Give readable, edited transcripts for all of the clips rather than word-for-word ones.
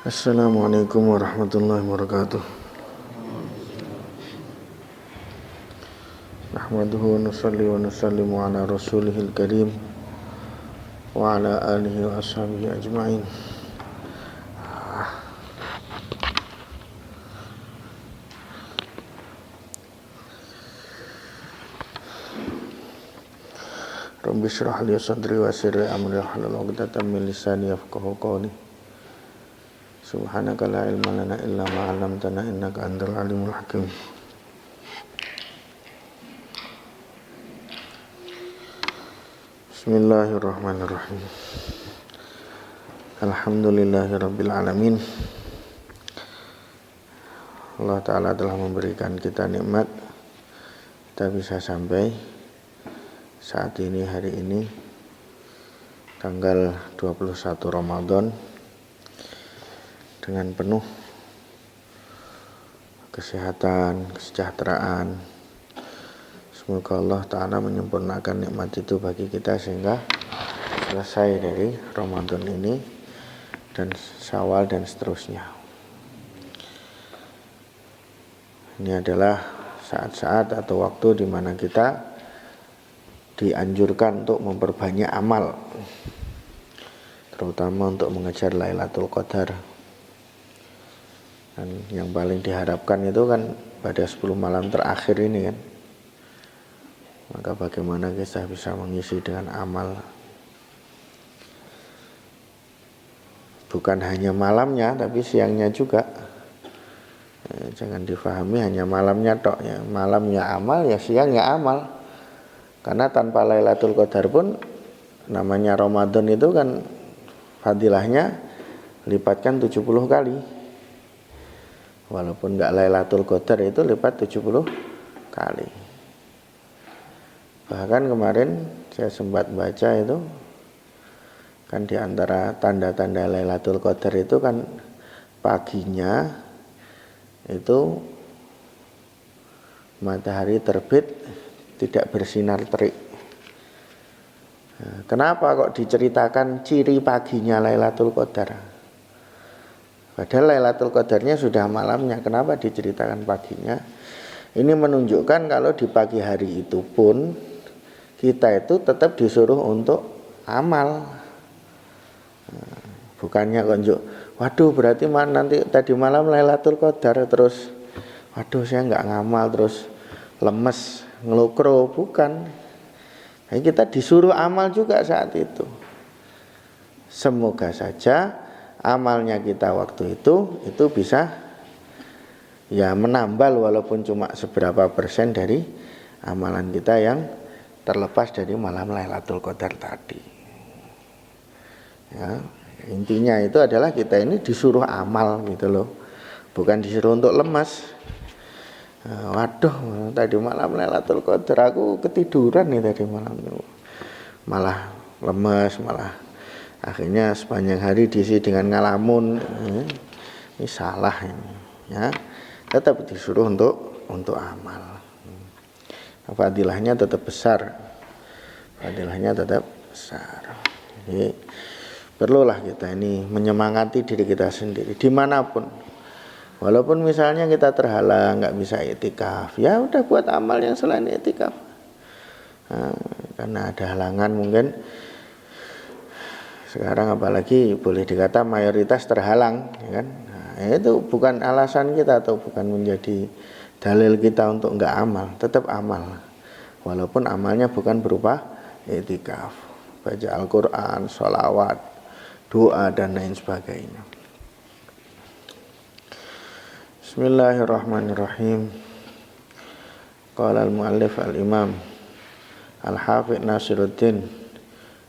Assalamualaikum warahmatullahi wabarakatuh. Nahmaduhu wa nusalli wa nusallimu ala rasulihil karim wa ala alihi wa ashabihi ajma'in. Rabbi shrah li sadri wa yassir li amri wahlul 'uqdatam min lisani yafqahu qawli. Subhanaka la ilma lana illa ma 'allamtana innaka antal alimul hakim. Bismillahirrahmanirrahim. Alhamdulillahirabbil alamin. Allah Ta'ala telah memberikan kita nikmat, kita bisa sampai saat ini, hari ini tanggal 21 Ramadan dengan penuh kesehatan, kesejahteraan. Semoga Allah Ta'ala menyempurnakan nikmat itu bagi kita sehingga selesai dari Ramadan ini dan Syawal dan seterusnya. Ini adalah saat-saat atau waktu di mana kita dianjurkan untuk memperbanyak amal, terutama untuk mengejar Lailatul Qadar. Dan yang paling diharapkan itu kan pada 10 malam terakhir ini kan. Maka bagaimana kita bisa mengisi dengan amal, bukan hanya malamnya tapi siangnya juga. Jangan difahami hanya malamnya tok ya. Malamnya amal ya, siangnya amal. Karena tanpa Lailatul Qadar pun namanya Ramadan itu kan fadilahnya lipatkan 70 kali. Walaupun enggak Lailatul Qadar itu lipat 70 kali. Bahkan kemarin saya sempat baca itu kan di antara tanda-tanda Lailatul Qadar itu kan paginya itu matahari terbit tidak bersinar terik. Kenapa kok diceritakan ciri paginya Lailatul Qadar? Padahal Lailatul Qadarnya sudah malamnya, kenapa diceritakan paginya? Ini menunjukkan kalau di pagi hari itu pun kita itu tetap disuruh untuk amal. Bukannya konjuk, waduh berarti nanti tadi malam Lailatul Qadar terus waduh saya enggak ngamal terus lemes, ngelukro, bukan. Nah, kita disuruh amal juga saat itu. Semoga saja amalnya kita waktu itu bisa ya menambal walaupun cuma seberapa persen dari amalan kita yang terlepas dari malam Lailatul Qadar tadi. Ya, intinya itu adalah kita ini disuruh amal gitu loh. Bukan disuruh untuk lemas. Waduh, tadi malam Lailatul Qadar aku ketiduran nih tadi malam itu. Malah lemes, malah akhirnya sepanjang hari diisi dengan ngalamun. Ini salah ini, ya. Tetap disuruh untuk amal. Fadilahnya tetap besar. Fadilahnya tetap besar. Jadi perlulah kita ini menyemangati diri kita sendiri dimanapun. Walaupun misalnya kita terhalang nggak bisa i'tikaf, ya udah buat amal yang selain i'tikaf. Karena ada halangan mungkin. Sekarang apalagi boleh dikata mayoritas terhalang, ya kan? Nah, itu bukan alasan kita atau bukan menjadi dalil kita untuk enggak amal, tetap amal. Walaupun amalnya bukan berupa i'tikaf, baca Al-Qur'an, sholawat, doa dan lain sebagainya. Bismillahirrahmanirrahim. Qala al-muallif al-imam Al-Hafidz Nasiruddin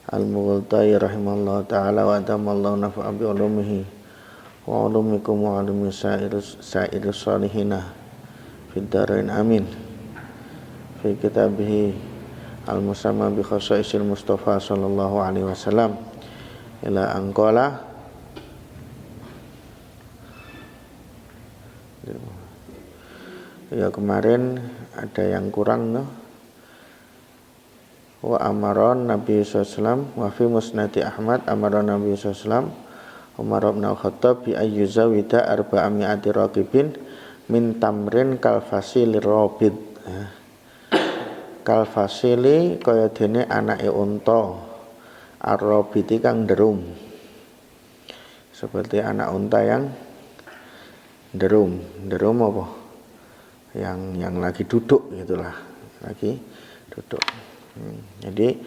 Al-Mughtai rahimahullah ta'ala wa atamallahu nafa'a bi ulumihi wa ulumikum wa ulumi sa'irus salihina fid darain amin. Fi kitabihi al-musamma bi khasaisil Mustafa sallallahu alaihi wasallam ila anqala ya kemarin ada yang kurang no? Wa amaron Nabi SAW wa fi musnadi Ahmad amaron Nabi SAW Umar bin Al-Khattab bi ayyuzawida arba'ami'ati raqibin min tamrin kalfasili robid. Kalfasili kaya dene anake unta, ar-robiti kang derum. Seperti anak unta yang derum apa? Yang lagi duduk gitulah, lagi duduk. Jadi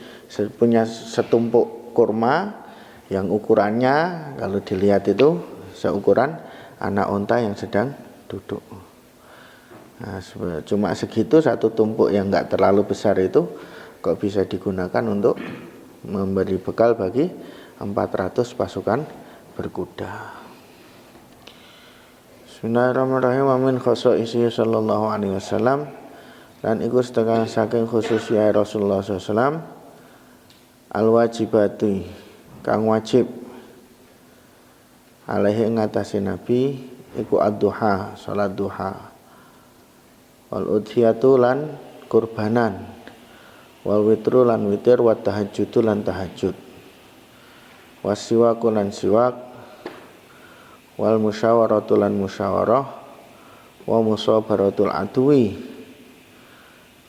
punya setumpuk kurma yang ukurannya kalau dilihat itu seukuran anak unta yang sedang duduk. Nah, cuma segitu satu tumpuk yang enggak terlalu besar itu kok bisa digunakan untuk memberi bekal bagi 400 pasukan berkuda. Bismillahirrahmanirrahim. Wa min khasaisi sallallahu alaihi wasallam, dan iku setengah saking khususnya Rasulullah SAW al-wajibati kang wajib alaihi ngatasi Nabi iku ad-duha, salat duha, wal udhiyatu lan kurbanan, wal witru lan witir, wa tahajjudu lan tahajud, wasiwaku lan siwak, wal musyawaratu lan musyawarah, wa musabaratul adwi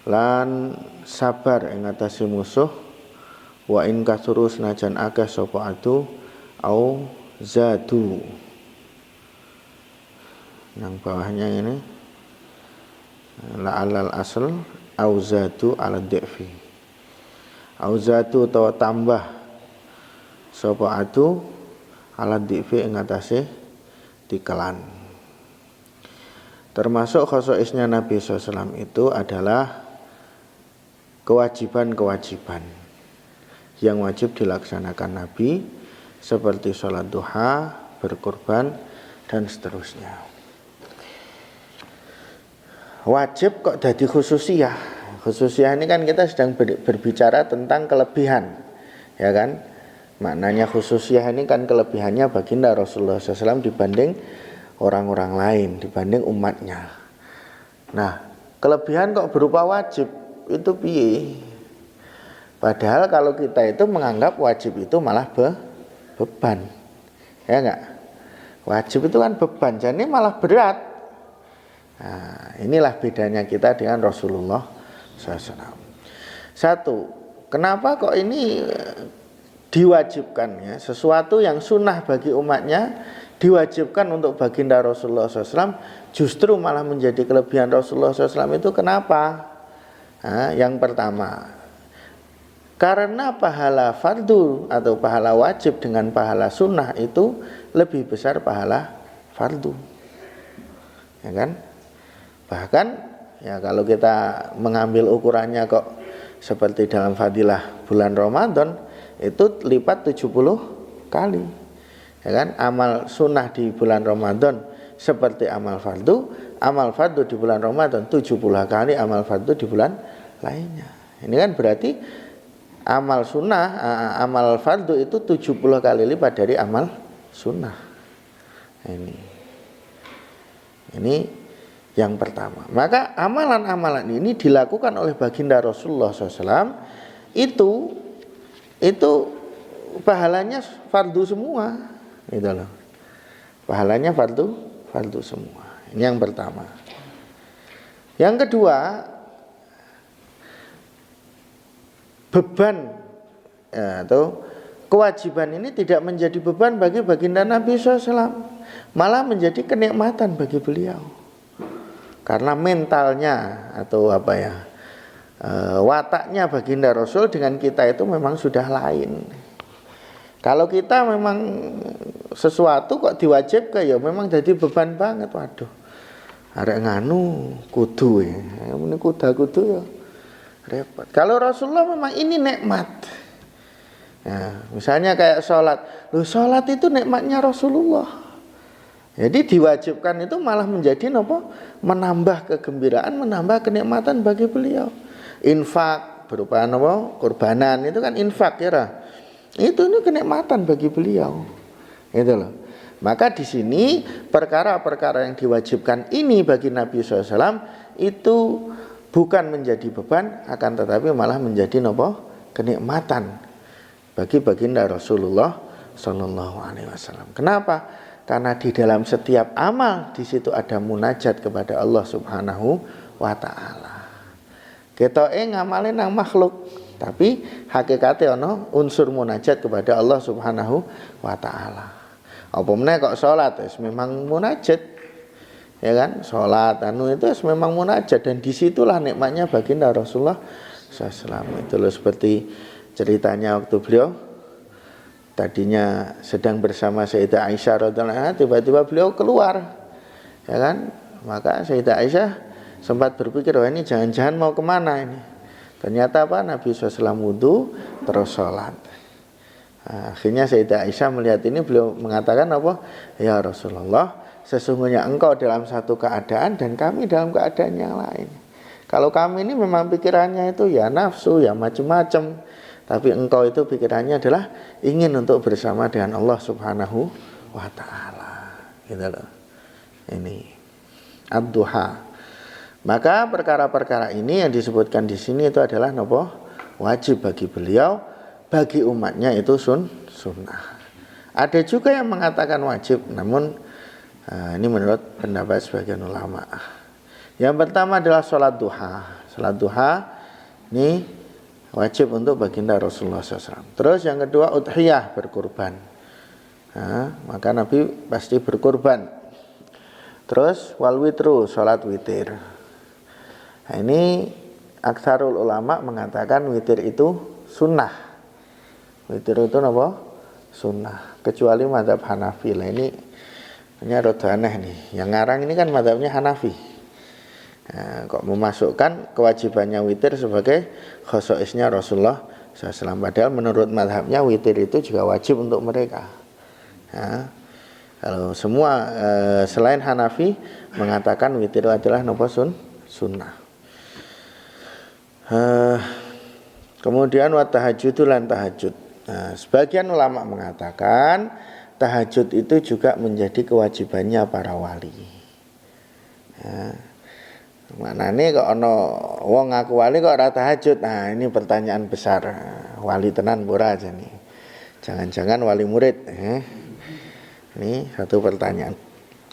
lan sabar ing atase musuh, wa in kasuru senajan akeh sapa adu au zadu. Yang bawahnya ini la'alal asl au zadu ala dhi'fi, au zadu utawa tambah sapa adu ala dhi'fi ing atase tikelan. Termasuk khosoisnya Nabi SAW itu adalah kewajiban-kewajiban yang wajib dilaksanakan Nabi, seperti sholat duha, berkorban, dan seterusnya. Wajib kok jadi khususiyah. Khususiyah ini kan kita sedang berbicara tentang kelebihan, ya kan? Maknanya khususiyah ini kan kelebihannya baginda Rasulullah SAW dibanding orang-orang lain, dibanding umatnya. Nah, kelebihan kok berupa wajib, itu piye? Padahal kalau kita itu menganggap wajib itu malah beban, ya enggak? Wajib itu kan beban, jadi malah berat. Nah, inilah bedanya kita dengan Rasulullah SAW. Satu, kenapa kok ini diwajibkan ya? Sesuatu yang sunnah bagi umatnya diwajibkan untuk baginda Rasulullah SAW, justru malah menjadi kelebihan Rasulullah SAW itu kenapa? Nah, yang pertama, karena pahala fardu atau pahala wajib dengan pahala sunnah itu lebih besar pahala fardu, ya kan? Bahkan ya kalau kita mengambil ukurannya kok seperti dalam fadilah bulan Ramadan itu lipat 70 kali, ya kan? Amal sunnah di bulan Ramadan seperti amal fardu di bulan Ramadan 70 kali amal fardu di bulan lainnya. Ini kan berarti amal sunnah, amal fardu itu 70 kali lipat dari amal sunnah. Ini yang pertama. Maka amalan-amalan ini dilakukan oleh baginda Rasulullah SAW itu pahalanya fardu semua, gitu loh. Pahalanya fardu semua. Ini yang pertama. Yang kedua, beban atau kewajiban ini tidak menjadi beban bagi baginda Nabi SAW, malah menjadi kenikmatan bagi beliau. Karena mentalnya atau wataknya baginda Rasul dengan kita itu memang sudah lain. Kalau kita memang sesuatu kok diwajibkan ya memang jadi beban banget. Waduh, arek nganu kudu ya, ini kuda-kudu ya repot. Kalau Rasulullah memang ini nikmat. Nah, misalnya kayak sholat, sholat itu nikmatnya Rasulullah. Jadi diwajibkan itu malah menjadi menambah kegembiraan, menambah kenikmatan bagi beliau. Infak berupa kurbanan itu kan infak ya. Itu ini kenikmatan bagi beliau. Itu loh. Maka di sini perkara-perkara yang diwajibkan ini bagi Nabi SAW itu bukan menjadi beban, akan tetapi malah menjadi kenikmatan bagi baginda Rasulullah Sallallahu Alaihi Wasallam. Kenapa? Karena di dalam setiap amal di situ ada munajat kepada Allah Subhanahu wa Ta'ala. Kita ngamalin nang makhluk, tapi hakikatnya ono unsur munajat kepada Allah Subhanahu wa Ta'ala. Apa meneh kok salat memang munajat, ya kan? Salat itu memang munajat, dan disitulah nikmatnya baginda Rasulullah SAW. Itu loh, seperti ceritanya waktu beliau tadinya sedang bersama Sayyidah Aisyah radhiyallahu anha, tiba-tiba beliau keluar, ya kan? Maka Sayyidah Aisyah sempat berpikir, wah ini jangan-jangan mau kemana ini. Ternyata apa? Nabi SAW wudu terus sholat. Nah, akhirnya Sayyidah Aisyah melihat ini, beliau mengatakan apa? Ya Rasulullah, sesungguhnya engkau dalam satu keadaan dan kami dalam keadaan yang lain. Kalau kami ini memang pikirannya itu ya nafsu, ya macam-macam, tapi engkau itu pikirannya adalah ingin untuk bersama dengan Allah Subhanahu wa Ta'ala. Gitu loh. Ini ad-duha. Maka perkara-perkara ini yang disebutkan di sini itu adalah nopo? Wajib bagi beliau, bagi umatnya itu sunnah. Ada juga yang mengatakan wajib, namun ini menurut pendapat sebagian ulama. Yang pertama adalah sholat duha. Sholat duha ini wajib untuk baginda Rasulullah SAW. Terus yang kedua udhiyah, berkurban. Maka Nabi pasti berkurban. Terus wal witru, sholat witir. Nah, ini aksarul ulama mengatakan witir itu sunnah. Witir itu apa? Sunnah. Kecuali mazhab Hanafi. Lah ini rada aneh nih. Yang ngarang ini kan mazhabnya Hanafi. Nah, kok memasukkan kewajibannya witir sebagai khosoisnya Rasulullah SAW. Padahal menurut mazhabnya witir itu juga wajib untuk mereka. Nah, kalau semua selain Hanafi mengatakan witir adalah nopo sunnah. Kemudian wa tahajjudu lan tahajud. Nah, sebagian ulama mengatakan tahajud itu juga menjadi kewajibannya para wali. Manane kok ana wong ngaku wali kok ora tahajud. Nah, ini pertanyaan besar. Wali tenan ora aja nih. Jangan-jangan wali murid. Ini satu pertanyaan.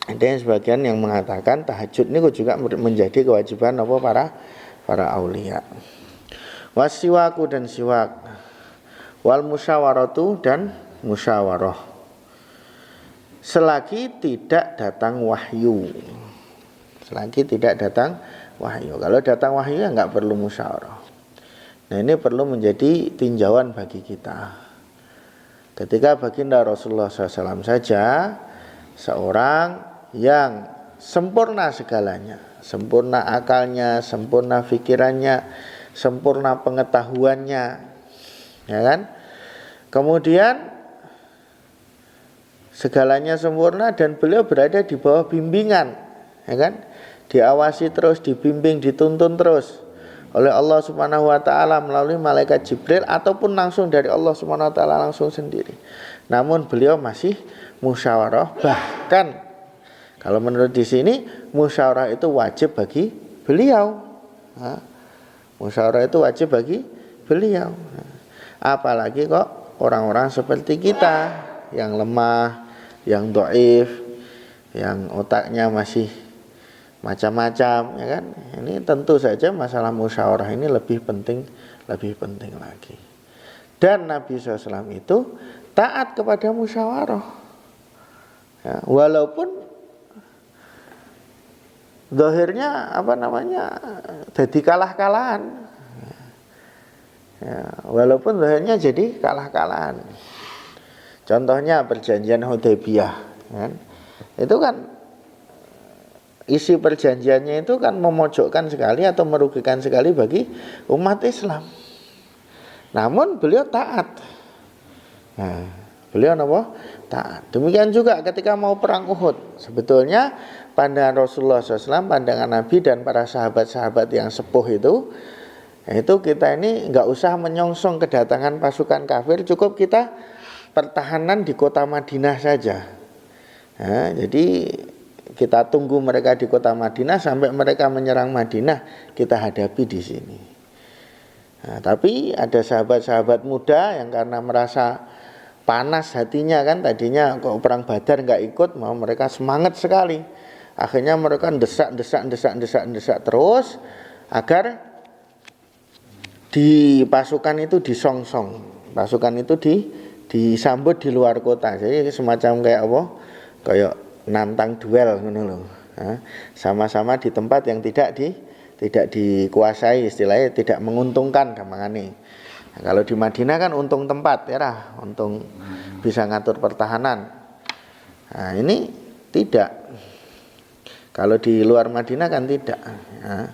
Ada yang sebagian yang mengatakan tahajud ini juga menjadi kewajiban apa para aulia. Wasiwaku dan siwak. Wal musyawaratu dan musyawarah. Selagi tidak datang wahyu. Selagi tidak datang wahyu. Kalau datang wahyu ya enggak perlu musyawarah. Nah, ini perlu menjadi tinjauan bagi kita. Ketika baginda Rasulullah SAW saja seorang yang sempurna segalanya, sempurna akalnya, sempurna pikirannya, sempurna pengetahuannya, ya kan? Kemudian segalanya sempurna dan beliau berada di bawah bimbingan, ya kan? Diawasi terus, dibimbing, dituntun terus oleh Allah Subhanahu wa Ta'ala melalui malaikat Jibril ataupun langsung dari Allah Subhanahu wa Ta'ala langsung sendiri. Namun beliau masih musyawarah, bahkan kalau menurut di sini musyawarah itu wajib bagi beliau. Musyawarah itu wajib bagi beliau. Apalagi kok orang-orang seperti kita yang lemah, yang dhaif, yang otaknya masih macam-macam, ya kan? Ini tentu saja masalah musyawarah ini lebih penting lagi. Dan Nabi SAW itu taat kepada musyawarah, ya, walaupun zahirnya jadi kalah-kalahan, ya, walaupun zahirnya jadi kalah-kalahan. Contohnya perjanjian Hudaybiyah, kan? Itu kan isi perjanjiannya itu kan memojokkan sekali atau merugikan sekali bagi umat Islam. Namun beliau taat. Nah, beliau taat. Demikian juga ketika mau perang Uhud. Sebetulnya pandangan Rasulullah SAW, pandangan Nabi dan para sahabat-sahabat yang sepuh itu kita ini nggak usah menyongsong kedatangan pasukan kafir, cukup kita pertahanan di kota Madinah saja. Nah, jadi kita tunggu mereka di kota Madinah sampai mereka menyerang Madinah, kita hadapi di sini. Nah, tapi ada sahabat-sahabat muda yang karena merasa panas hatinya kan, tadinya kok perang Badar nggak ikut, mau mereka semangat sekali. Akhirnya mereka desak terus agar di pasukan itu disongsong, pasukan itu disambut di luar kota. Jadi semacam kayak apa? Kayak nantang duel ngono lho. Sama-sama di tempat yang tidak dikuasai, istilahnya tidak menguntungkan gampangane. Nah, kalau di Madinah kan untung tempat ya lah, untung bisa ngatur pertahanan. Nah, ini tidak. Kalau di luar Madinah kan tidak. Nah,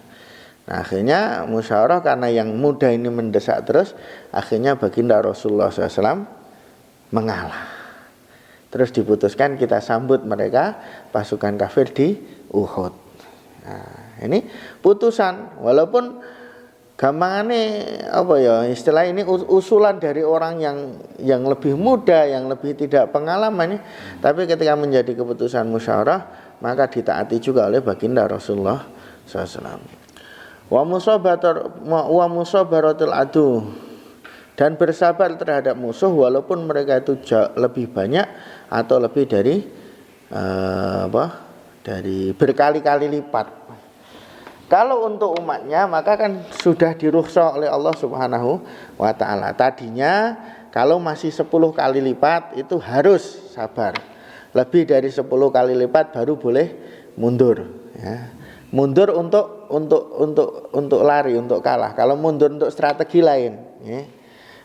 akhirnya musyawarah karena yang muda ini mendesak terus, akhirnya baginda Rasulullah SAW mengalah. Terus diputuskan kita sambut mereka pasukan kafir di Uhud. Nah, ini putusan, walaupun gampangane apa ya istilah ini usulan dari orang yang lebih muda, yang lebih tidak pengalaman, tapi ketika menjadi keputusan musyawarah maka ditaati juga oleh baginda Rasulullah SAW. Wa musabaratul adu, dan bersabar terhadap musuh walaupun mereka itu lebih banyak atau lebih dari dari berkali-kali lipat. Kalau untuk umatnya maka kan sudah dirukhsah oleh Allah Subhanahu wa taala. Tadinya kalau masih 10 kali lipat itu harus sabar. Lebih dari 10 kali lipat baru boleh mundur, ya. Mundur untuk lari, untuk kalah. Kalau mundur untuk strategi lain, ya.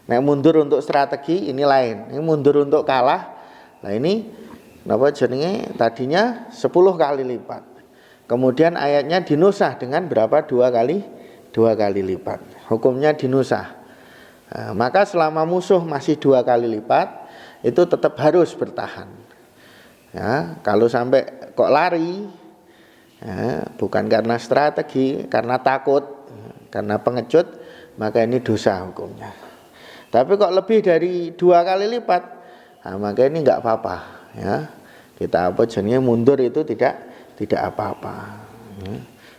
Nah, mundur untuk strategi ini lain. Ini mundur untuk kalah. Nah, ini napa jenenge tadinya 10 kali lipat. Kemudian ayatnya dinusah dengan berapa? 2 kali lipat. Hukumnya dinusah. Nah, maka selama musuh masih 2 kali lipat itu tetap harus bertahan. Ya, kalau sampai kok lari, ya, bukan karena strategi, karena takut, karena pengecut, maka ini dosa hukumnya. Tapi kok lebih dari 2 kali lipat, nah, maka ini enggak apa-apa, ya. Kita apa jenenge mundur itu tidak apa-apa.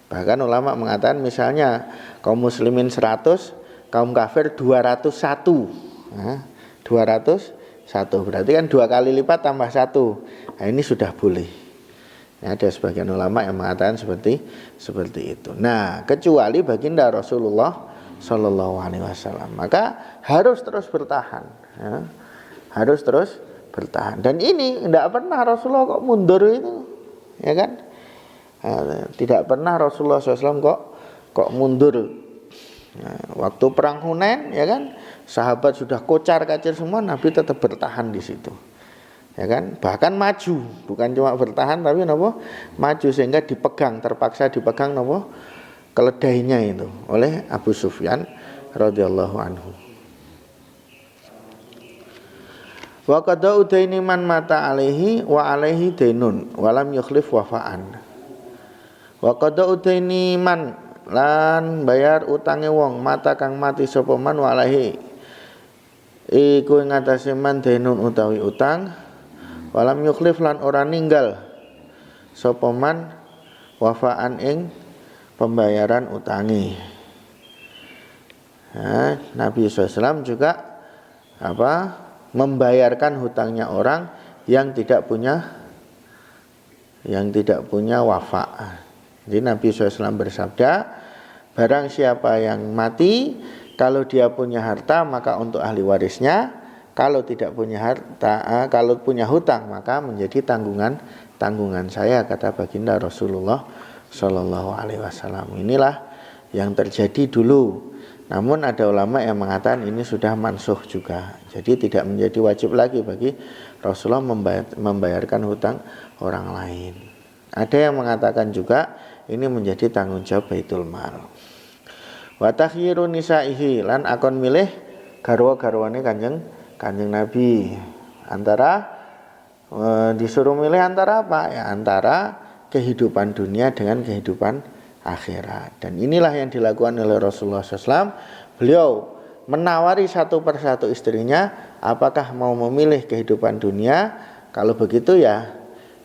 Bahkan ulama mengatakan misalnya kaum muslimin 100, kaum kafir 201. Nah, 201 berarti kan 2 kali lipat tambah 1. Nah, ini sudah boleh. Ya, ada sebagian ulama yang mengatakan seperti itu. Nah, kecuali baginda Rasulullah Shallallahu Alaihi Wasallam, maka harus terus bertahan. Ya. Harus terus bertahan. Dan ini tidak pernah Rasulullah kok mundur itu, ya kan? Tidak pernah Rasulullah SAW kok mundur. Waktu perang Hunain, ya kan, sahabat sudah kocar-kacir semua, Nabi tetap bertahan di situ, ya kan, bahkan maju, bukan cuma bertahan tapi napa maju sehingga terpaksa dipegang napa keledainya itu oleh Abu Sufyan radhiyallahu anhu. Wa qada udaini man mata alaihi wa alaihi dainun walam yukhlif wafa'an. Wa qada udaini man lan bayar utange wong mata kang mati sapa man walahi iku ing atase man dainun utawi utang walam yukhlif lan ora ninggal sapa man wafaan ing pembayaran utangi. Nah, Nabi SAW juga membayarkan hutangnya orang yang tidak punya wafa. Jadi Nabi SAW bersabda, barang siapa yang mati, kalau dia punya harta maka untuk ahli warisnya, kalau tidak punya harta, kalau punya hutang maka menjadi tanggungan saya, kata baginda Rasulullah Shallallahu Alaihi Wasallam. Inilah yang terjadi dulu. Namun ada ulama yang mengatakan ini sudah mansukh juga. Jadi tidak menjadi wajib lagi bagi Rasulullah membayarkan hutang orang lain. Ada yang mengatakan juga ini menjadi tanggung jawab Baitul Mal. Wa takhyiru nisaihi, lan akon milih garwa-garwane Kanjeng Nabi. Antara disuruh milih antara apa? Ya, antara kehidupan dunia dengan kehidupan akhirat. Dan inilah yang dilakukan oleh Rasulullah SAW. Beliau menawari satu persatu istrinya, apakah mau memilih kehidupan dunia? Kalau begitu ya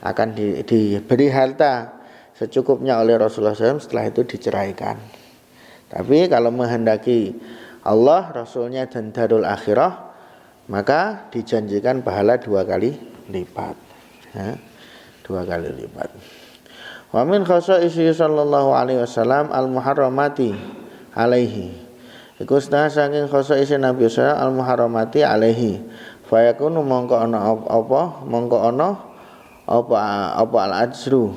akan diberi harta secukupnya oleh Rasulullah SAW, setelah itu diceraikan. Tapi kalau menghendaki Allah, Rasulnya dan darul akhirah, maka dijanjikan pahala 2 kali lipat. Ya, 2 kali lipat. Wa min khasaisi sallallahu alaihi wasallam al-muharramati alaihi. Iku setengah saking khasaisi Nabi sallallahu al-muharramati alaihi. Fa yakunu mongko ana apa al-ajru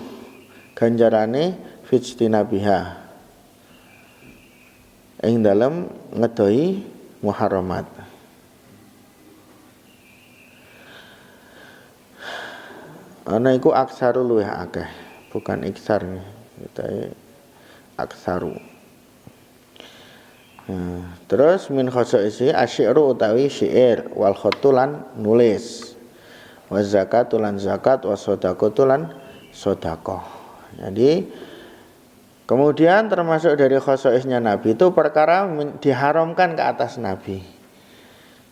ganjarane fijtinabiha ing dalem ngedoi muharramat. Ana iku aksaru luwih akeh, bukan iksar kita aksaru. Terus min khasaisi asyiru utawi syair wal khatulan nulis, wa zakatulan zakat, wa shadaqatulan sedekah. Jadi kemudian termasuk dari khasaisnya Nabi itu perkara diharamkan ke atas Nabi.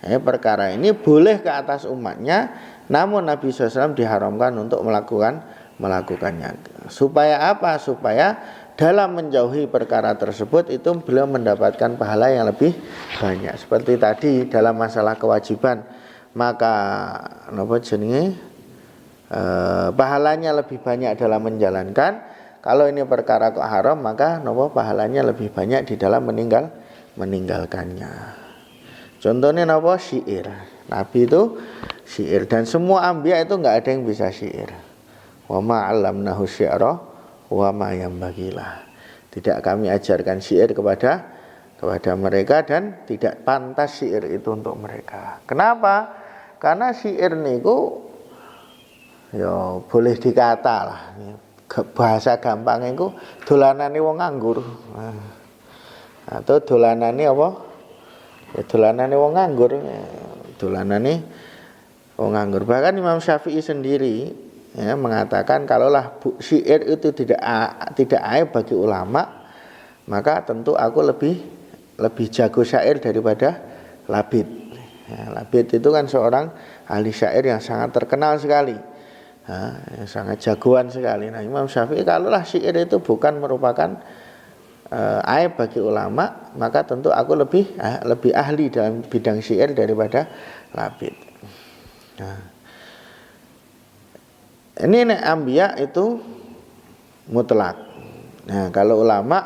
Perkara ini boleh ke atas umatnya, namun Nabi SAW diharamkan untuk melakukannya. Supaya apa? Supaya dalam menjauhi perkara tersebut itu beliau mendapatkan pahala yang lebih banyak. Seperti tadi dalam masalah kewajiban, maka pahalanya lebih banyak dalam menjalankan. Kalau ini perkara kok haram, maka pahalanya lebih banyak di dalam meninggalkannya. Contohnya syair. Nabi itu syair, dan semua anbiya itu enggak ada yang bisa syair. Wa ma 'allamnahu syi'ra wa ma yambagilah. Tidak kami ajarkan syair kepada mereka, dan tidak pantas syair itu untuk mereka. Kenapa? Karena syair niku ya boleh dikata lah, bahasa gampang itu dolanane wong nganggur. Atau dolanane apa? Ya dolanane wong nganggur. Dolanane wong nganggur. Bahkan Imam Syafi'i sendiri mengatakan kalaulah syair itu tidak aib bagi ulama, maka tentu aku lebih jago syair daripada Labid. Labid itu kan seorang ahli syair yang sangat terkenal sekali, yang sangat jagoan sekali. Nah, Imam Syafi'i kalaulah syair itu bukan merupakan aib bagi ulama, maka tentu aku lebih ahli dalam bidang syair daripada Labid. Nah, ini nek ambiya itu mutlak. Nah, kalau ulama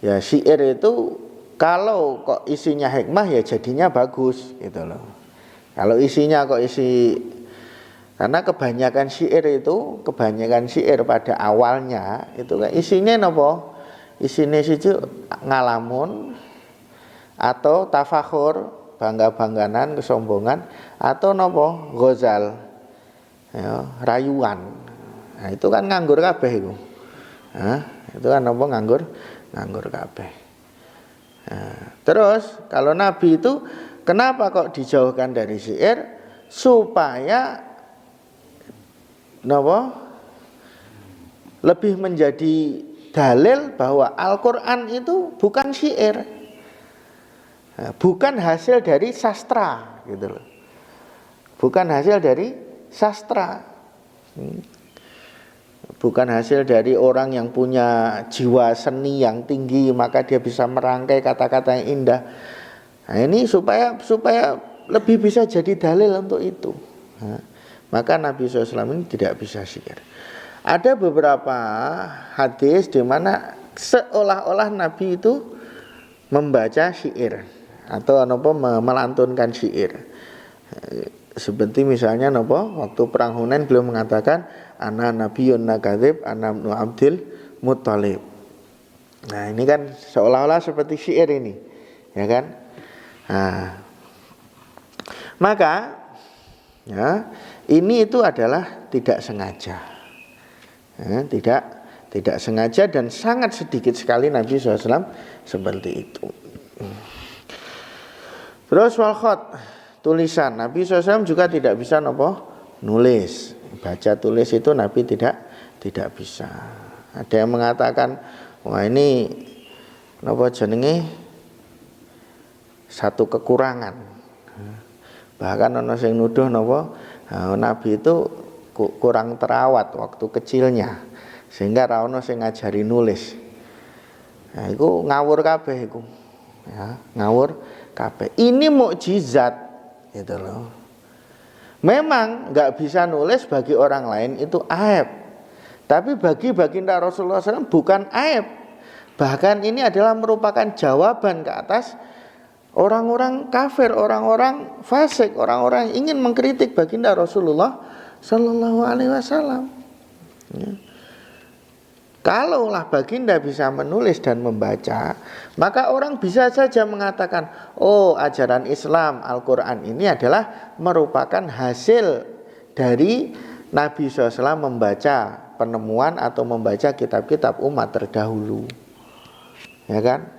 ya syair itu kalau kok isinya hikmah ya jadinya bagus gitu loh. Kalau isinya kok karena kebanyakan syair pada awalnya itu kan isinya napa? Isine siji ngalamun atau tafakhur, bangga-bangganan, kesombongan, atau napa? Ghazal. Ya, rayuan. Nah, itu kan nganggur kabeh iku. Itu kan apa nganggur kabeh. Nah, terus kalau Nabi itu kenapa kok dijauhkan dari syair? Supaya lebih menjadi dalil bahwa Al-Qur'an itu bukan syair. Bukan hasil dari sastra gitu loh. Bukan hasil dari sastra, bukan hasil dari orang yang punya jiwa seni yang tinggi, maka dia bisa merangkai kata-kata yang indah. Nah, ini supaya lebih bisa jadi dalil untuk itu. Maka Nabi SAW ini tidak bisa syair. Ada beberapa hadis di mana seolah-olah Nabi itu membaca syair atau melantunkan syair. Seperti misalnya waktu perang Hunain beliau mengatakan ana nabiyyun nakadzib ana ibnu Abdul Muttalib. Nah, ini kan seolah-olah seperti syair ini, ya kan? Nah, maka ya, ini itu adalah tidak sengaja. Tidak sengaja, dan sangat sedikit sekali Nabi SAW seperti itu. Terus wal khat, tulisan. Nabi SAW juga tidak bisa nulis. Baca tulis itu Nabi tidak bisa. Ada yang mengatakan, wah ini satu kekurangan. Bahkan ono sing nuduh Nabi itu kurang terawat waktu kecilnya, sehingga ra ono sing ngajari nulis. Nah, iku ngawur kabeh iku. Ya, ngawur kabeh. Ini mukjizat. gitu loh. Memang nggak bisa nulis bagi orang lain itu aib, tapi bagi baginda Rasulullah SAW bukan aib. Bahkan ini adalah merupakan jawaban ke atas orang-orang kafir, orang-orang fasik, orang-orang yang ingin mengkritik baginda Rasulullah Sallallahu Alaihi Wasallam. Ya. Kalaulah baginda bisa menulis dan membaca, maka orang bisa saja mengatakan, oh, ajaran Islam Al-Quran ini adalah merupakan hasil dari Nabi SAW membaca penemuan atau membaca kitab-kitab umat terdahulu. Ya kan?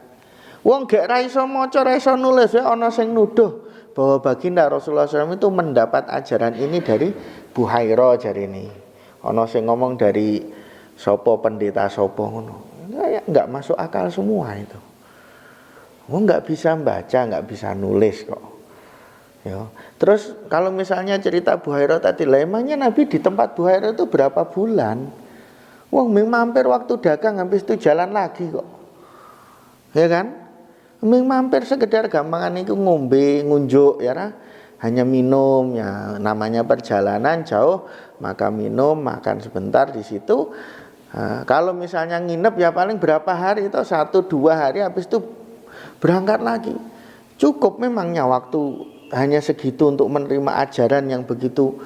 Wong gak ra iso maca, ra iso nulis, ana sing nuduh bahwa baginda Rasulullah SAW itu mendapat ajaran ini dari Buhaira jari ini. Ana sing ngomong dari sopo pendeta sopo ngono. Ya enggak masuk akal semua itu. Wong enggak bisa baca, enggak bisa nulis kok. Ya. Terus kalau misalnya cerita Buhaira tadi, lah emangnya Nabi di tempat Buhaira itu berapa bulan? Wong mampir waktu dagang habis itu jalan lagi kok. Ya kan? Mampir sekedar gampangan itu ngombe, ngunjuk ya kan? Hanya minum ya, namanya perjalanan jauh, maka minum, makan sebentar di situ. Nah, kalau misalnya nginep ya paling berapa hari itu 1-2 hari, habis itu berangkat lagi. Cukup memangnya waktu hanya segitu untuk menerima ajaran yang begitu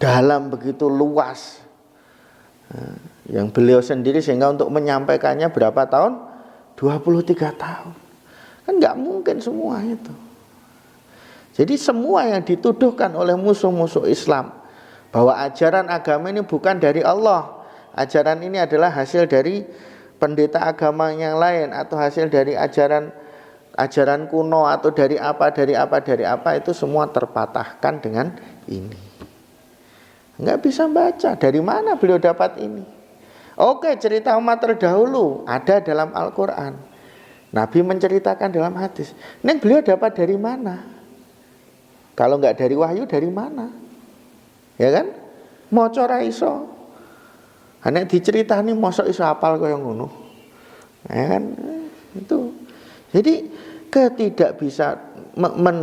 dalam, begitu luas. Nah, yang beliau sendiri sehingga untuk menyampaikannya berapa tahun? 23 tahun. Kan nggak mungkin semua itu. Jadi semua yang dituduhkan oleh musuh-musuh Islam bahwa ajaran agama ini bukan dari Allah, ajaran ini adalah hasil dari pendeta agama yang lain, atau hasil dari ajaran kuno, atau dari apa, itu semua terpatahkan dengan ini. Nggak bisa baca. Dari mana beliau dapat ini? Oke, cerita umat terdahulu ada dalam Al-Quran, Nabi menceritakan dalam hadis. Ini beliau dapat dari mana? Kalau nggak dari wahyu, dari mana? Ya kan? Maca ra iso. Nek diceritani mosok iso apal kaya ngono. Ya kan? Itu. Jadi ketidak bisa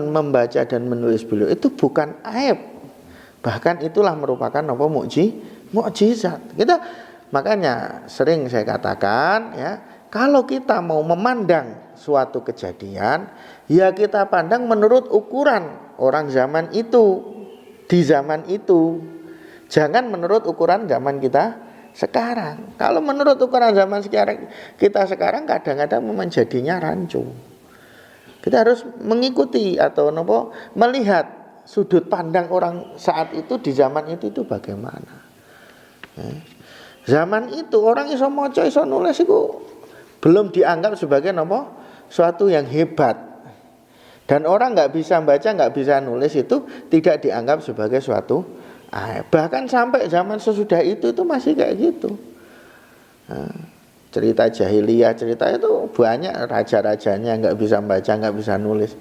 membaca dan menulis beliau itu bukan aib. Bahkan itulah merupakan apa? Mukjizat. Makanya sering saya katakan ya, kalau kita mau memandang suatu kejadian, ya kita pandang menurut ukuran orang zaman itu, di zaman itu. Jangan menurut ukuran zaman kita sekarang. Kalau menurut ukuran zaman kita sekarang kadang-kadang menjadinya rancu. Kita harus mengikuti atau melihat sudut pandang orang saat itu di zaman itu bagaimana. Zaman itu orang iso maca iso nulis itu belum dianggap sebagai suatu yang hebat. Dan orang nggak bisa baca, nggak bisa nulis itu tidak dianggap sebagai suatu aib. Bahkan sampai zaman sesudah itu masih kayak gitu. Nah, cerita jahiliyah, cerita itu banyak raja-rajanya nggak bisa baca, nggak bisa nulis.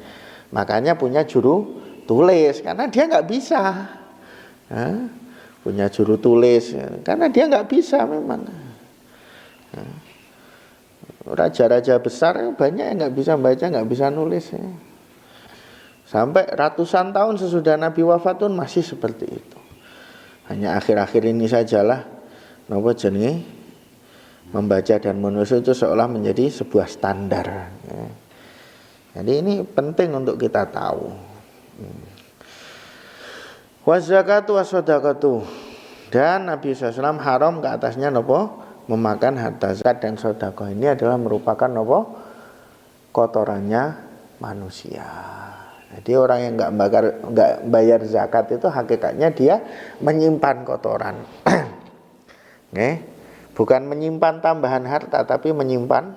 Makanya punya juru tulis karena dia nggak bisa. Nah, punya juru tulis karena dia nggak bisa memang. Nah, raja-raja besar banyak yang nggak bisa baca, nggak bisa nulis. Sampai ratusan tahun sesudah Nabi wafat pun masih seperti itu. Hanya akhir-akhir ini sajalah membaca dan menulis itu seolah menjadi sebuah standar. Jadi ini penting untuk kita tahu. Wazakatu wasodakatu, dan Nabi SAW haram ke atasnya memakan harta zakat dan sodakoh. Ini adalah merupakan kotorannya manusia. Jadi orang yang nggak bayar zakat itu hakikatnya dia menyimpan kotoran. Bukan menyimpan tambahan harta, tapi menyimpan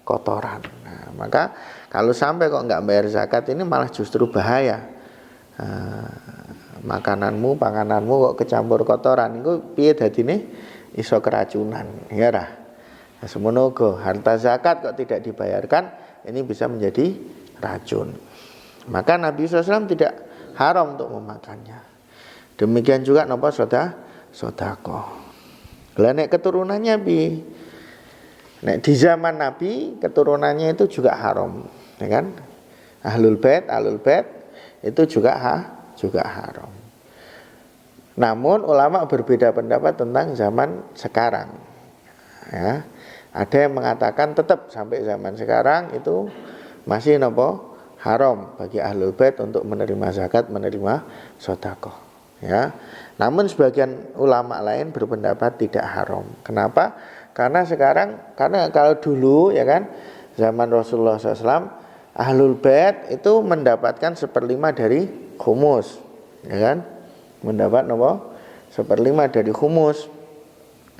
kotoran. Nah, maka kalau sampai kok nggak bayar zakat ini malah justru bahaya. Makananmu, pangananmu kok kecampur kotoran, itu piye dadine iso keracunan, ya ra. Nah, semono uga harta zakat kok tidak dibayarkan, ini bisa menjadi racun. Maka Nabi SAW tidak haram untuk memakannya. Demikian juga sodakoh. Lah nek keturunannya nek di zaman Nabi keturunannya itu juga haram, ya kan? Ahlul bait itu juga juga haram. Namun ulama berbeda pendapat tentang zaman sekarang. Ya, ada yang mengatakan tetap sampai zaman sekarang itu masih nopo haram bagi ahlul bait untuk menerima zakat, menerima sedekah. Ya, namun sebagian ulama lain berpendapat tidak haram. Kenapa? Karena kalau dulu ya kan zaman Rasulullah SAW, ahlul bait itu mendapatkan 1/5 dari khumus, ya kan? Mendapat nopo 1/5 dari khumus,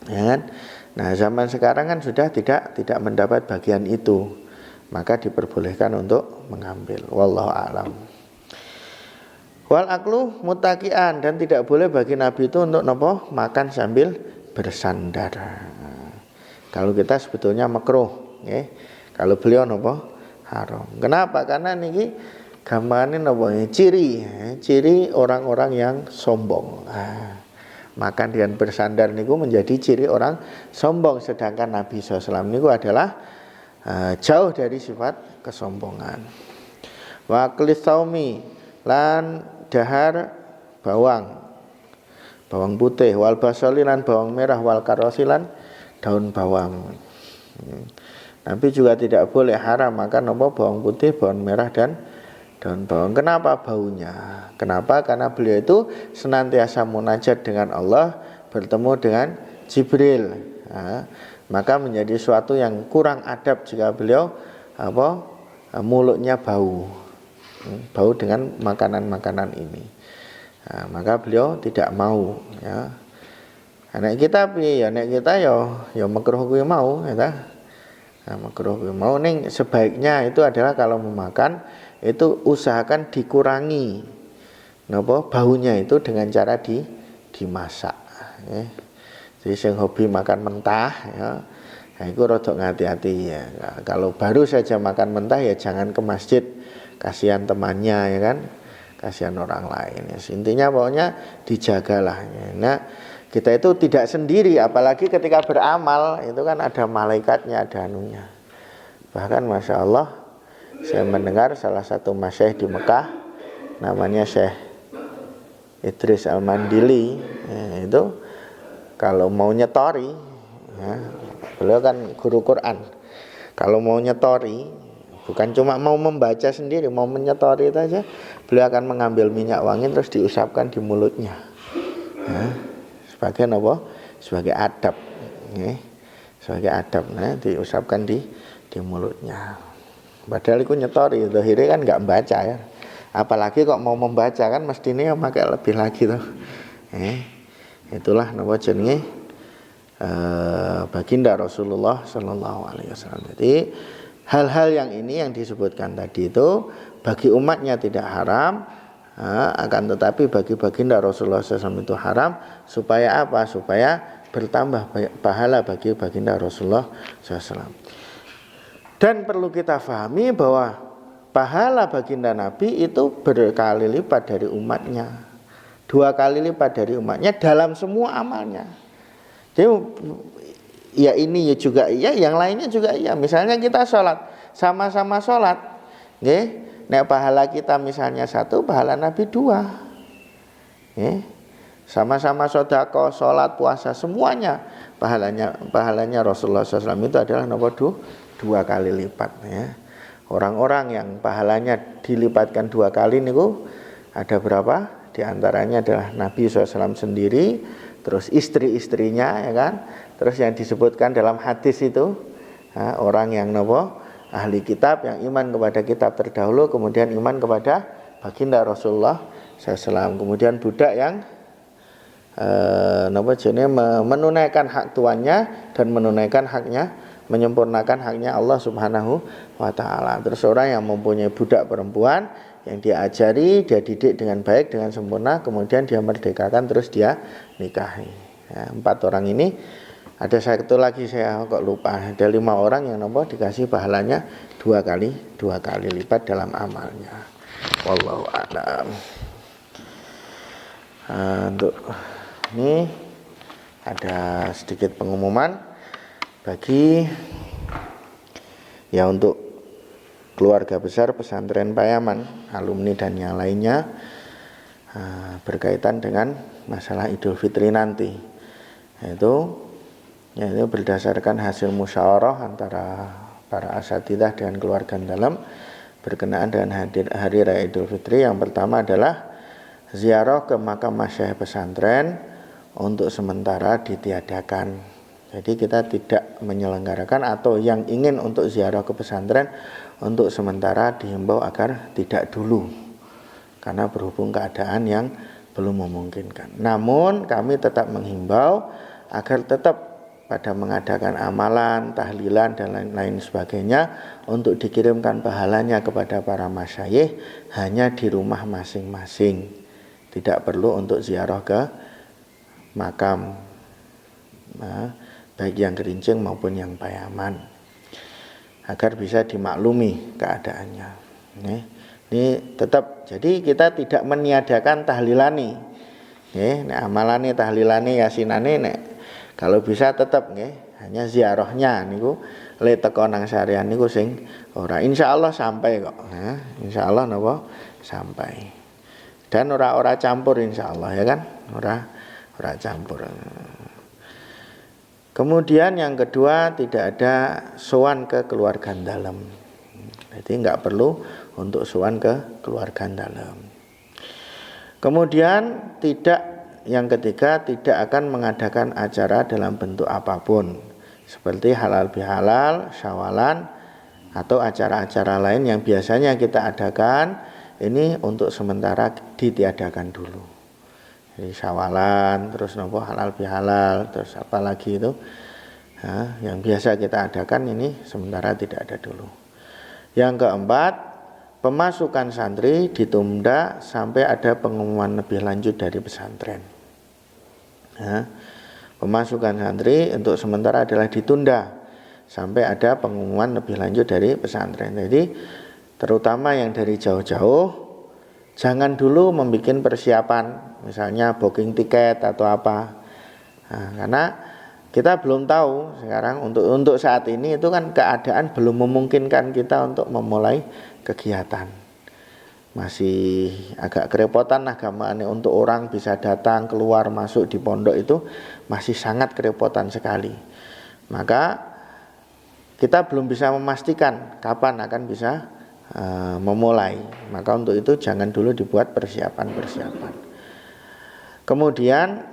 ya kan? Nah zaman sekarang kan sudah tidak mendapat bagian itu, maka diperbolehkan untuk mengambil. Wallahu a'lam. Wal aklu mutakian, dan tidak boleh bagi Nabi itu untuk nopo makan sambil bersandar. Kalau kita sebetulnya makruh, ya. Kalau beliau nopo haram. Kenapa? Karena niki gambarnya nopo ciri orang-orang yang sombong. Makan dengan bersandar niku menjadi ciri orang sombong, sedangkan Nabi SAW niku adalah jauh dari sifat kesombongan. Wa qlisaumi, lan dahar bawang putih, wal basali lan bawang merah, wal karosilan daun bawang. Nabi juga tidak boleh haram makan apa bawang putih, bawang merah dan daun bawang. Kenapa? Baunya. Kenapa? Karena beliau itu senantiasa munajat dengan Allah, bertemu dengan Jibril. Maka menjadi suatu yang kurang adab jika beliau mulutnya bau dengan makanan-makanan ini. Maka beliau tidak mau, ya. Nek kita piye ya, nek kita ya makruh kuwi mau, ya ta. Makruh kuwi mau ning sebaiknya itu adalah kalau memakan itu usahakan dikurangi napa baunya itu dengan cara dimasak, ya. Jadi sing hobi makan mentah ya, nah itu rodok ngati-hati ya. Nah, kalau baru saja makan mentah ya jangan ke masjid, kasihan temannya ya kan, kasihan orang lain ya. Intinya pokoknya dijagalah ya. Nah, kita itu tidak sendiri, apalagi ketika beramal itu kan ada malaikatnya, ada anunya. Bahkan Masya Allah, saya mendengar salah satu masyayikh di Mekah, namanya Syekh Idris Al-Mandili, ya, itu kalau mau nyetori, ya, beliau kan guru Quran, kalau mau nyetori, bukan cuma mau membaca sendiri, mau menyetori itu aja, beliau akan mengambil minyak wangi terus diusapkan di mulutnya, ya. Sebagai apa? Sebagai adab, ya. Sebagai adab, nah, diusapkan di mulutnya. Padahal itu nyetori, akhirnya kan nggak membaca ya. Apalagi kok mau membaca kan mestinya pakai lebih lagi tuh. Itulah nama jenenge baginda Rasulullah Sallallahu Alaihi Wasallam. Jadi hal-hal yang ini yang disebutkan tadi itu bagi umatnya tidak haram. Akan tetapi bagi baginda Rasulullah SAW itu haram. Supaya apa? Supaya bertambah pahala bagi baginda Rasulullah SAW. Dan perlu kita pahami bahwa pahala baginda Nabi itu berkali lipat dari umatnya, 2 kali lipat dari umatnya dalam semua amalnya. Jadi ya ini ya juga iya, yang lainnya juga iya. Misalnya kita sholat, sama-sama sholat, nggih. Nek pahala kita misalnya 1, pahala Nabi 2. Sama-sama sedekah, sholat, puasa, semuanya pahalanya Rasulullah SAW itu adalah nomor 2 kali lipat, ya. Orang-orang yang pahalanya dilipatkan 2 kali niku ada berapa? Di antaranya adalah Nabi SAW sendiri, terus istri-istrinya, ya kan? Terus yang disebutkan dalam hadis itu, orang yang nopo ahli kitab yang iman kepada kitab terdahulu, kemudian iman kepada baginda Rasulullah SAW, kemudian budak yang menunaikan hak tuannya dan menunaikan haknya, menyempurnakan haknya Allah Subhanahu wa Ta'ala. Terus orang yang mempunyai budak perempuan yang dia ajari, dia didik dengan baik, dengan sempurna, kemudian dia merdekakan, terus dia nikahi. 4 orang ini. Ada satu lagi saya kok lupa, ada 5 orang yang dikasih pahalanya 2 kali lipat dalam amalnya. Wallahu a'lam. Untuk ini ada sedikit pengumuman bagi ya untuk keluarga besar pesantren Payaman, alumni dan yang lainnya. berkaitan dengan masalah Idul Fitri nanti, yaitu berdasarkan hasil musyawarah antara para asatidzah dengan keluarga dalam berkenaan dengan hari raya Idul Fitri. Yang pertama adalah ziarah ke makam masyayikh pesantren untuk sementara ditiadakan. Jadi kita tidak menyelenggarakan, atau yang ingin untuk ziarah ke pesantren untuk sementara dihimbau agar tidak dulu, karena berhubung keadaan yang belum memungkinkan. Namun kami tetap menghimbau agar tetap pada mengadakan amalan, tahlilan dan lain sebagainya untuk dikirimkan pahalanya kepada para masyayikh hanya di rumah masing-masing. Tidak perlu untuk ziarah ke makam, baik yang Gerincing maupun yang Payaman, agar bisa dimaklumi keadaannya. Ini tetap, jadi kita tidak meniadakan tahlilani, amalane tahlilane yasinane, kalau bisa tetap hanya ziarahnya niku le teko nang syariah niku sing ora, insyaallah sampai kok. Insyaallah napa sampai. Dan ora campur insyaallah, ya kan? Ora campur. Kemudian yang kedua, tidak ada sowan ke keluarga dalam. Jadi enggak perlu untuk sowan ke keluarga dalam. Kemudian yang ketiga, tidak akan mengadakan acara dalam bentuk apapun, seperti halal bihalal, syawalan, atau acara-acara lain yang biasanya kita adakan, ini untuk sementara ditiadakan dulu. Jadi syawalan, terus nopo halal bihalal, terus apa lagi itu, yang biasa kita adakan ini sementara tidak ada dulu. Yang keempat, pemasukan santri ditunda sampai ada pengumuman lebih lanjut dari pesantren. Pemasukan santri untuk sementara adalah ditunda sampai ada pengumuman lebih lanjut dari pesantren. Jadi terutama yang dari jauh-jauh, jangan dulu membuat persiapan, misalnya booking tiket atau apa, karena kita belum tahu sekarang untuk saat ini itu kan keadaan belum memungkinkan kita untuk memulai kegiatan. Masih agak kerepotan agama ini, untuk orang bisa datang keluar masuk di pondok itu masih sangat kerepotan sekali. Maka kita belum bisa memastikan kapan akan bisa memulai. Maka untuk itu jangan dulu dibuat persiapan. Kemudian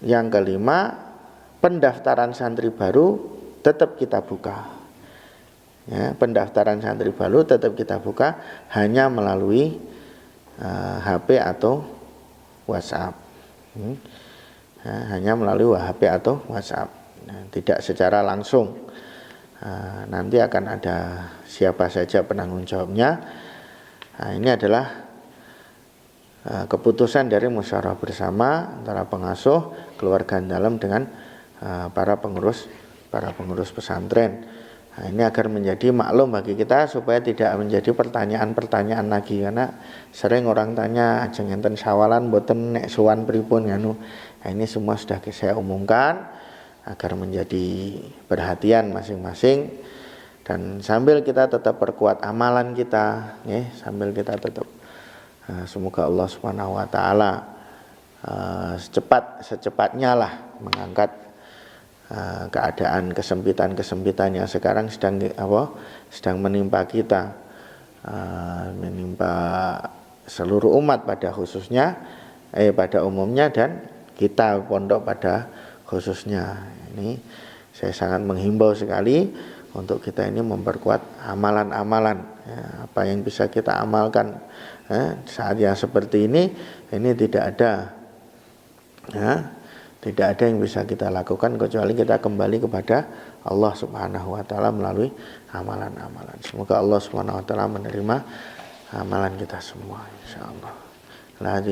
yang kelima, pendaftaran santri baru tetap kita buka. Pendaftaran santri baru tetap kita buka hanya melalui HP atau WhatsApp. Hanya melalui HP atau WhatsApp. Tidak secara langsung. Nanti akan ada siapa saja penanggung jawabnya. Ini adalah keputusan dari musyawarah bersama antara pengasuh, keluarga dalam dengan para pengurus pesantren. Ini agar menjadi maklum bagi kita supaya tidak menjadi pertanyaan-pertanyaan lagi, karena sering orang tanya ajeng enten syawalan mboten nek sowan pripun nganu. Ini semua sudah saya umumkan agar menjadi perhatian masing-masing, dan sambil kita tetap perkuat amalan kita, sambil kita tetap semoga Allah Subhanahu wa taala secepatnya lah mengangkat keadaan kesempitan yang sekarang sedang menimpa kita, menimpa seluruh umat pada khususnya, pada umumnya, dan kita pondok pada khususnya. Ini saya sangat menghimbau sekali untuk kita ini memperkuat amalan-amalan, apa yang bisa kita amalkan saat yang seperti ini tidak ada yang bisa kita lakukan kecuali kita kembali kepada Allah Subhanahu wa taala melalui amalan-amalan. Semoga Allah Subhanahu wa taala menerima amalan kita semua insyaallah. La